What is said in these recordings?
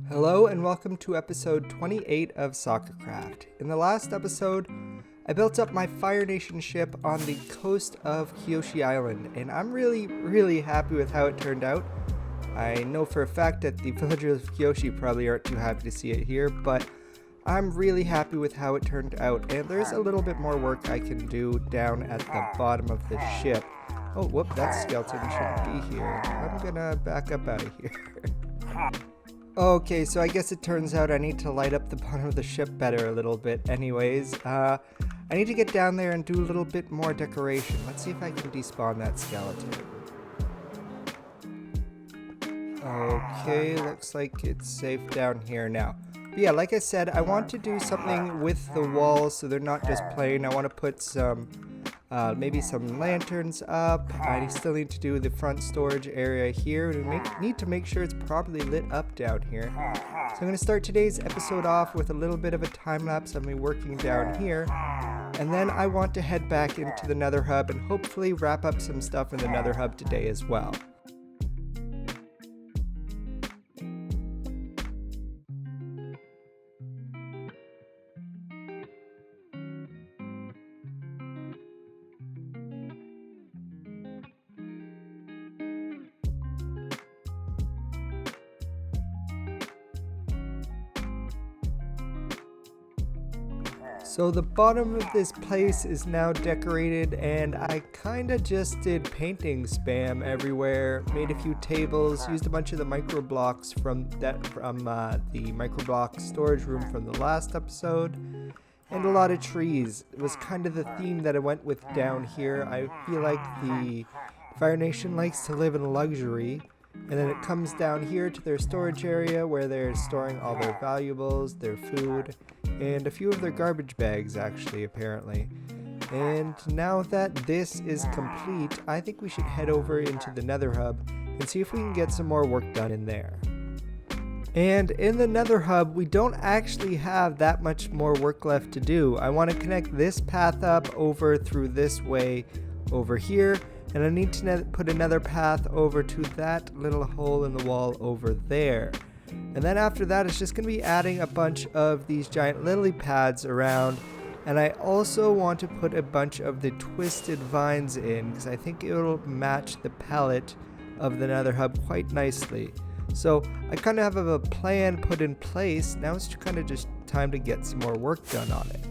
Hello and welcome to episode 28 of Soccercraft. In the last episode, I built up my Fire Nation ship on the coast of Kyoshi Island, and I'm really happy with how it turned out. I know for a fact that the villagers of Kyoshi probably aren't too happy to see it here, but I'm really happy with how it turned out, and there's a little bit more work I can do down at the bottom of the ship. Oh, whoop, that skeleton shouldn't be here. I'm gonna back up out of here. Okay, so I guess it turns out I need to light up the bottom of the ship better a little bit anyways. I need to get down there and do a little bit more decoration. Let's see if I can despawn that skeleton. Okay, looks like it's safe down here now. But yeah, like I said, I want to do something with the walls so they're not just plain. I want to put some, maybe some lanterns up. I still need to do the front storage area here. We need to make sure it's properly lit up down here. So I'm going to start today's episode off with a little bit of a time lapse of me working down here. And then I want to head back into the Nether hub and hopefully wrap up some stuff in the Nether hub today as well. So the bottom of this place is now decorated, and I kinda just did painting spam everywhere, made a few tables, used a bunch of the micro blocks from the micro block storage room from the last episode, and a lot of trees. It was kind of the theme that I went with down here. I feel like the Fire Nation likes to live in luxury. And then it comes down here to their storage area where they're storing all their valuables, their food, and a few of their garbage bags actually, apparently. And now that this is complete, I think we should head over into the Nether hub and see if we can get some more work done in there. And in the Nether hub, we don't actually have that much more work left to do. I want to connect this path up over through this way over here. And I need to put another path over to that little hole in the wall over there. And then after that, it's just going to be adding a bunch of these giant lily pads around. And I also want to put a bunch of the twisted vines in, because I think it'll match the palette of the Nether hub quite nicely. So I kind of have a plan put in place. Now it's kind of just time to get some more work done on it.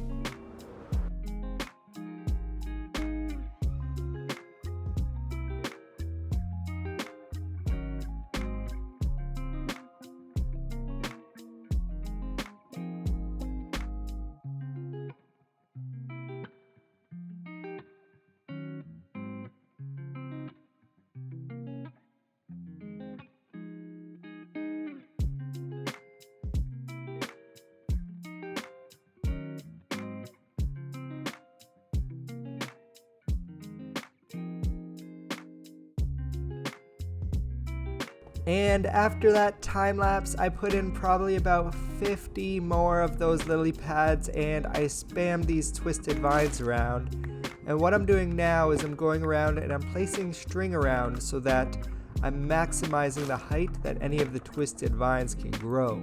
And after that time lapse, I put in probably about 50 more of those lily pads, and I spammed these twisted vines around. And what I'm doing now is I'm going around and I'm placing string around so that I'm maximizing the height that any of the twisted vines can grow.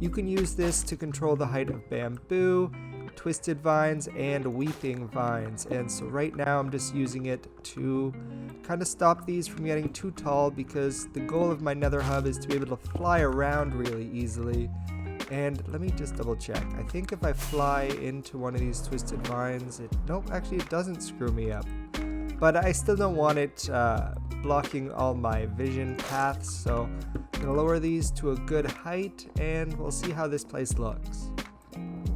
You can use this to control the height of bamboo, twisted vines, and weeping vines. And so right now I'm just using it to kind of stop these from getting too tall, because the goal of my Nether hub is to be able to fly around really easily. And let me just double check. I think if I fly into one of these twisted vines, nope, actually it doesn't screw me up. But I still don't want it blocking all my vision paths, so I'm gonna lower these to a good height and we'll see how this place looks.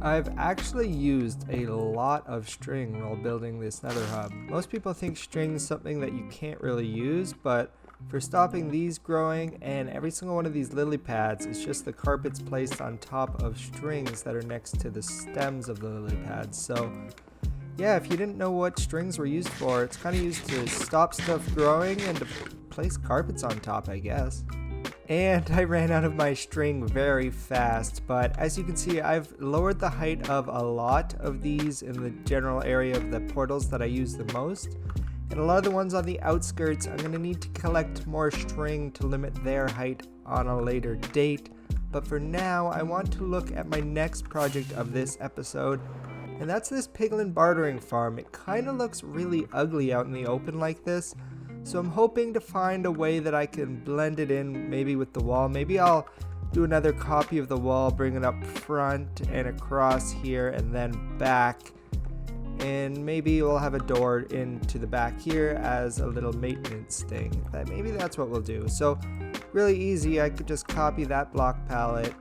I've actually used a lot of string while building this Nether hub. Most people think string is something that you can't really use, but for stopping these growing and every single one of these lily pads, it's just the carpets placed on top of strings that are next to the stems of the lily pads. So yeah, if you didn't know what strings were used for, it's kind of used to stop stuff growing and to place carpets on top, I guess. And I ran out of my string very fast, but as you can see, I've lowered the height of a lot of these in the general area of the portals that I use the most. And a lot of the ones on the outskirts, I'm going to need to collect more string to limit their height on a later date. But for now, I want to look at my next project of this episode, and that's this Piglin bartering farm. It kind of looks really ugly out in the open like this, so I'm hoping to find a way that I can blend it in, maybe with the wall. Maybe I'll do another copy of the wall, bring it up front and across here and then back. And maybe we'll have a door into the back here as a little maintenance thing. Maybe that's what we'll do. So really easy, I could just copy that block palette,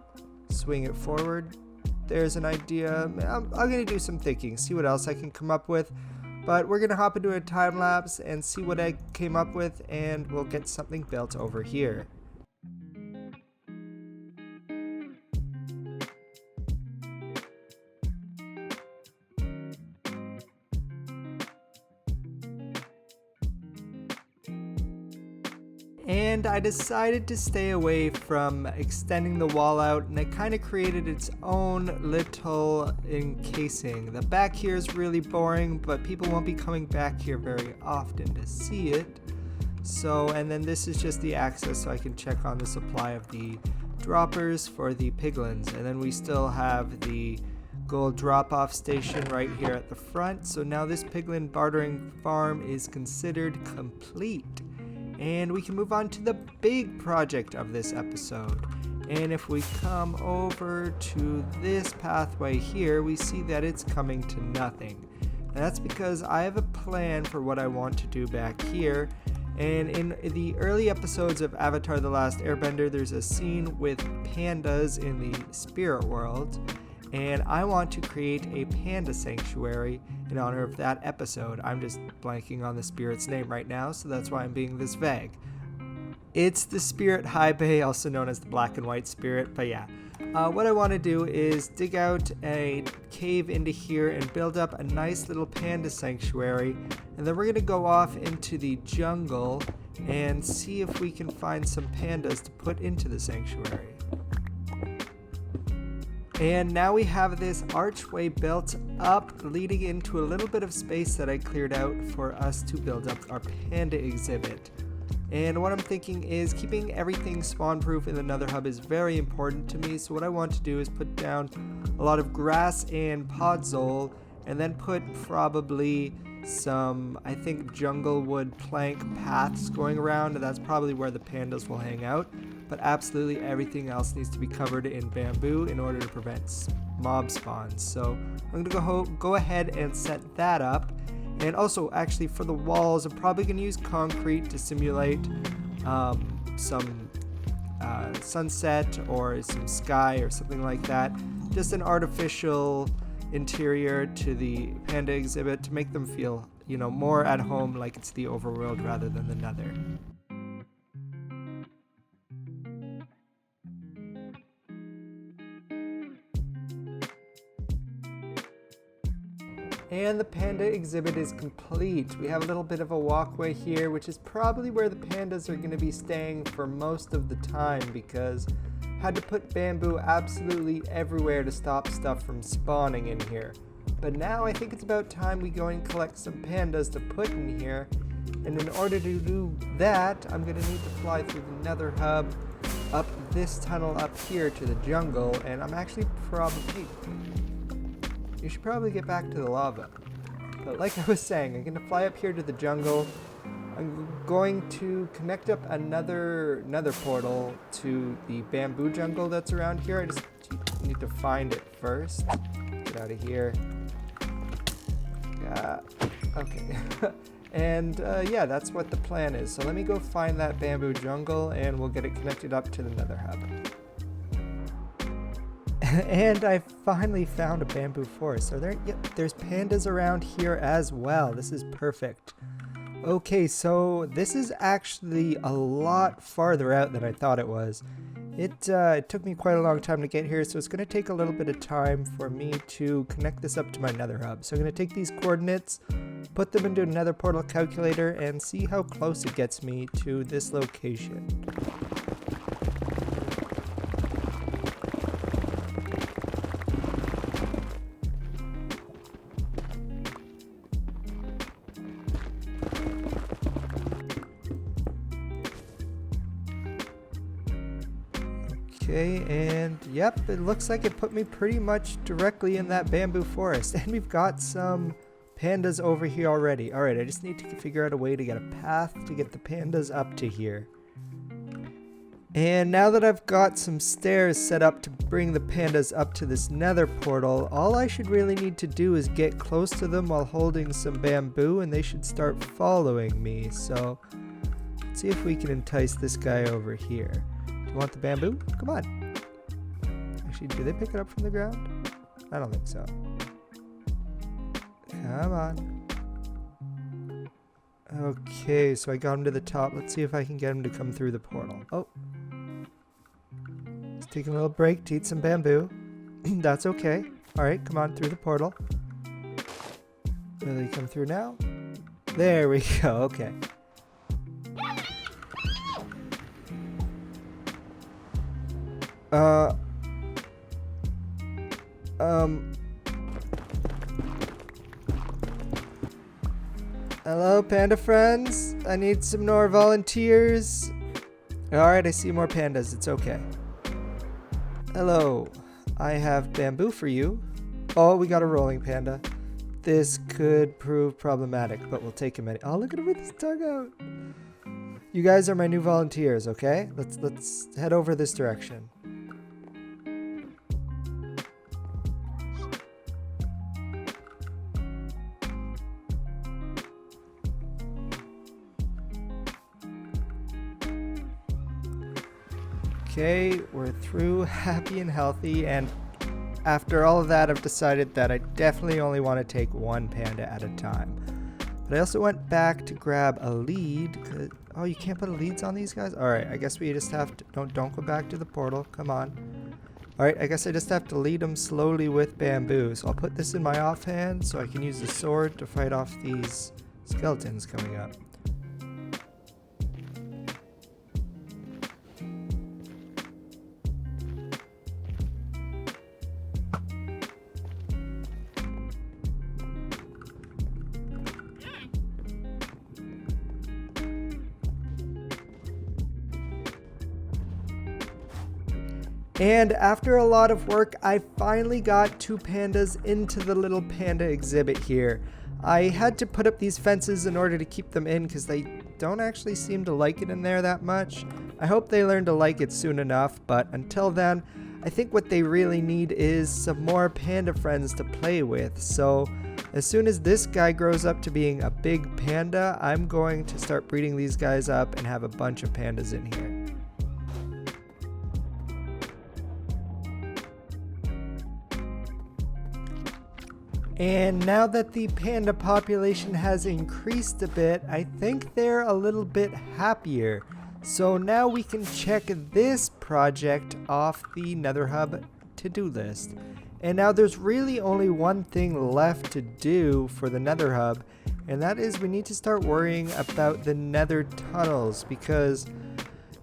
swing it forward. There's an idea. I'm gonna do some thinking, see what else I can come up with. But we're gonna hop into a time lapse and see what I came up with, and we'll get something built over here. And I decided to stay away from extending the wall out, and it kind of created its own little encasing. The back here is really boring, but people won't be coming back here very often to see it. So, and then this is just the access so I can check on the supply of the droppers for the piglins. And then we still have the gold drop-off station right here at the front. So now this piglin bartering farm is considered complete. And we can move on to the big project of this episode. And if we come over to this pathway here, we see that it's coming to nothing. And that's because I have a plan for what I want to do back here. And in the early episodes of Avatar: The Last Airbender, there's a scene with pandas in the spirit world. And I want to create a panda sanctuary in honor of that episode. I'm just blanking on the spirit's name right now, so that's why I'm being this vague. It's the Spirit High Bay, also known as the Black and White Spirit, but yeah. What I want to do is dig out a cave into here and build up a nice little panda sanctuary, and then we're going to go off into the jungle and see if we can find some pandas to put into the sanctuary. And now we have this archway built up, leading into a little bit of space that I cleared out for us to build up our panda exhibit. And what I'm thinking is keeping everything spawn-proof in the Nether hub is very important to me, so what I want to do is put down a lot of grass and podzol, and then put probably some, I think, jungle wood plank paths going around, and that's probably where the pandas will hang out. But absolutely everything else needs to be covered in bamboo in order to prevent mob spawns. So I'm gonna go ahead and set that up. And also, actually, for the walls, I'm probably gonna use concrete to simulate some sunset or some sky or something like that. Just an artificial interior to the panda exhibit to make them feel, more at home, like it's the overworld rather than the Nether. And the panda exhibit is complete. We have a little bit of a walkway here, which is probably where the pandas are going to be staying for most of the time, because I had to put bamboo absolutely everywhere to stop stuff from spawning in here. But now I think it's about time we go and collect some pandas to put in here. And in order to do that, I'm going to need to fly through the Nether hub, up this tunnel up here to the jungle, and I'm actually probably... You should probably get back to the lava. But like I was saying, I'm going to fly up here to the jungle. I'm going to connect up another nether portal to the bamboo jungle that's around here. I just need to find it first. Get out of here. Yeah, okay. And yeah, that's what the plan is. So let me go find that bamboo jungle and we'll get it connected up to the Nether hub. And I finally found a bamboo forest. There's pandas around here as well. This is perfect. Okay, so this is actually a lot farther out than I thought it was. It took me quite a long time to get here, so it's going to take a little bit of time for me to connect this up to my Nether hub. So I'm going to take these coordinates, put them into a Nether portal calculator, and see how close it gets me to this location. Okay, and yep, it looks like it put me pretty much directly in that bamboo forest. And we've got some pandas over here already. Alright, I just need to figure out a way to get a path to get the pandas up to here. And now that I've got some stairs set up to bring the pandas up to this nether portal, all I should really need to do is get close to them while holding some bamboo, and they should start following me. So, let's see if we can entice this guy over here. Do you want the bamboo? Come on. Actually, do they pick it up from the ground? I don't think so. Come on. Okay, so I got him to the top. Let's see if I can get him to come through the portal. Oh. He's taking a little break to eat some bamboo. That's okay. Alright, come on through the portal. Will he come through now? There we go, okay. Hello, panda friends. I need some more volunteers. Alright, I see more pandas. It's okay. Hello. I have bamboo for you. Oh, we got a rolling panda. This could prove problematic, but we'll take him anyway. Oh, look at him with his tongue out. You guys are my new volunteers, okay? Let's head over this direction. Okay, we're through happy and healthy, and after all of that, I've decided that I definitely only want to take one panda at a time. But I also went back to grab a lead. Oh, you can't put leads on these guys? Alright, I guess we just have to... Don't go back to the portal. Come on. Alright, I guess I just have to lead them slowly with bamboo. So I'll put this in my offhand so I can use the sword to fight off these skeletons coming up. And after a lot of work, I finally got two pandas into the little panda exhibit here. I had to put up these fences in order to keep them in because they don't actually seem to like it in there that much. I hope they learn to like it soon enough, but until then, I think what they really need is some more panda friends to play with. So as soon as this guy grows up to being a big panda, I'm going to start breeding these guys up and have a bunch of pandas in here. And now that the panda population has increased a bit, I think they're a little bit happier. So now we can check this project off the Nether Hub to-do list. And now there's really only one thing left to do for the Nether Hub, and that is we need to start worrying about the Nether tunnels, because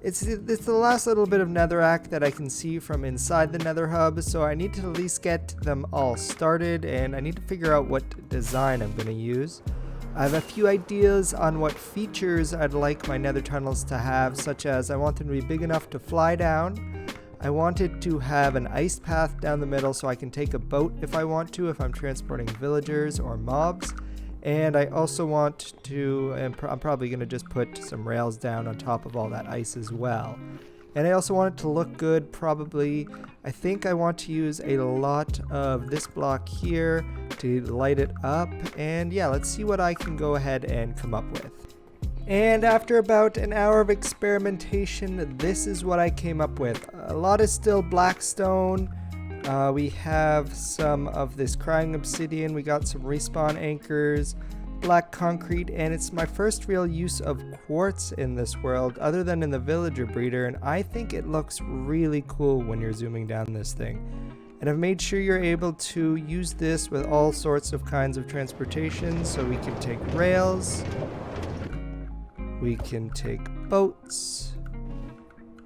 it's the last little bit of netherrack that I can see from inside the Nether Hub, so I need to at least get them all started, and I need to figure out what design I'm going to use. I have a few ideas on what features I'd like my Nether tunnels to have, such as I want them to be big enough to fly down. I want it to have an ice path down the middle so I can take a boat if I want to, if I'm transporting villagers or mobs. And I also want to, and I'm probably going to just put some rails down on top of all that ice as well. And I also want it to look good, probably. I think I want to use a lot of this block here to light it up. And yeah, let's see what I can go ahead and come up with. And after about an hour of experimentation, this is what I came up with. A lot is still black stone. We have some of this crying obsidian, we got some respawn anchors, black concrete, and it's my first real use of quartz in this world other than in the villager breeder, and I think it looks really cool when you're zooming down this thing. And I've made sure you're able to use this with all sorts of kinds of transportation, so we can take rails, we can take boats,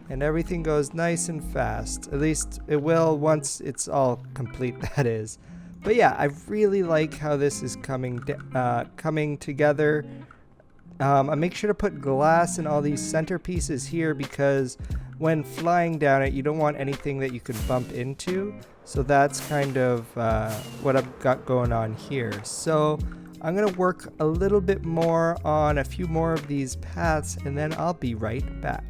and everything goes nice and fast. At least it will once it's all complete, that is. But yeah, I really like how this is coming together. I make sure to put glass in all these centerpieces here because when flying down it, you don't want anything that you could bump into. So that's kind of what I've got going on here. So I'm gonna work a little bit more on a few more of these paths, and then I'll be right back.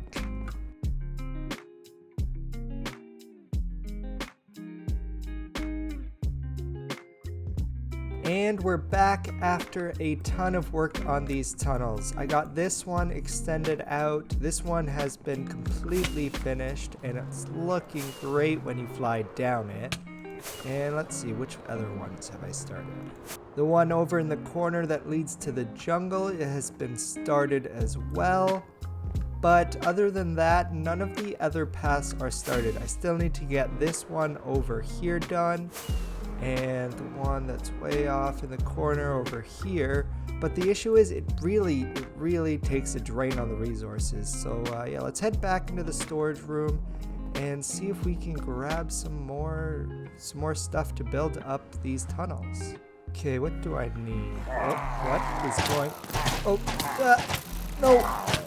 And we're back after a ton of work on these tunnels. I got this one extended out. This one has been completely finished and it's looking great when you fly down it. And let's see, which other ones have I started? The one over in the corner that leads to the jungle, it has been started as well. But other than that, none of the other paths are started. I still need to get this one over here done. And the one that's way off in the corner over here. But the issue is it really takes a drain on the resources. So yeah, let's head back into the storage room and see if we can grab some more stuff to build up these tunnels. Okay, what do I need? Oh, what is going? Oh, no!